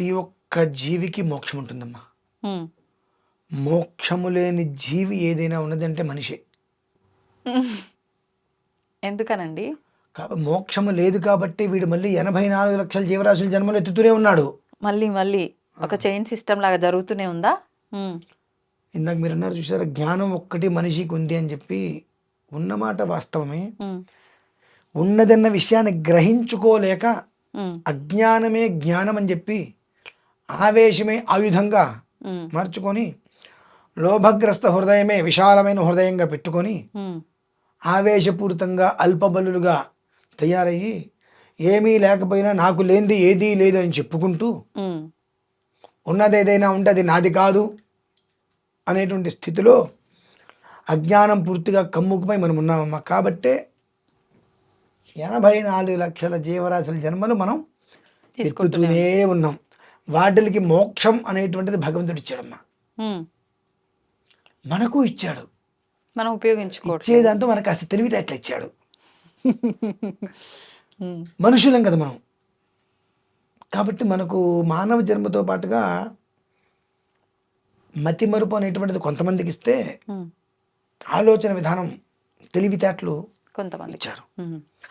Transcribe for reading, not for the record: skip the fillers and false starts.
ప్రతి ఒక్క జీవికి మోక్షం ఉంటుందమ్మా. ఉమ్. మోక్షము లేని జీవి ఏదైనా ఉన్నదంటే మనిషే. ఎందుకనండి? మోక్షము లేదు కాబట్టి వీడు మళ్ళీ 84 లక్షల జీవరాశుల జన్మలు ఎత్తుతూనే ఉన్నాడు. మళ్ళీ మళ్ళీ ఒక చైన్ సిస్టమ్ లాగా జరుగుతూనే ఉందా? ఉమ్. ఇందాక మీరు అన్నారు చూసారా, జ్ఞానం ఒక్కటి మనిషికి ఉంది అని చెప్పి. ఉన్నమాట వాస్తవమే. ఉమ్. ఉన్నదన్న విషయాన్ని గ్రహించుకోలేక ఉమ్. అజ్ఞానమే జ్ఞానం అని చెప్పి ఆవేశమే ఆయుధంగా ఉమ్. మార్చుకొని లోభగ్రస్త హృదయమే విశాలమైన హృదయంగా పెట్టుకొని ఉమ్. ఆవేశపూరితంగా అల్పబలులుగా తయారయ్యి ఏమీ లేకపోయినా నాకు లేనిది ఏదీ లేదు అని చెప్పుకుంటూ ఉమ్. ఉన్నది ఏదైనా ఉంటే అది నాది కాదు అనేటువంటి స్థితిలో అజ్ఞానం పూర్తిగా కమ్ముకుపోయి మనం ఉన్నామమ్మా. కాబట్టే 84 లక్షల జీవరాశుల జన్మలు మనం ఎత్తుతూనే ఉన్నాం. వాటికి మోక్షం అనేటువంటిది భగవంతుడు ఇచ్చాడమ్మా. ఉమ్. మనకు ఇచ్చాడు. మనం ఉపయోగించుకోవట్లేదు. ఇచ్చేదంతా మనకు కాస్త తెలివితేటలు ఇచ్చాడు. ఉమ్. మనుషులం కదా మనం. కాబట్టి మనకు మానవ జన్మతో పాటుగా మతి మరుపు అనేటువంటిది కొంతమందికి ఇస్తే ఉమ్. ఆలోచన విధానం తెలివితేటలు కొంతమంది ఇచ్చారు. ఉమ్.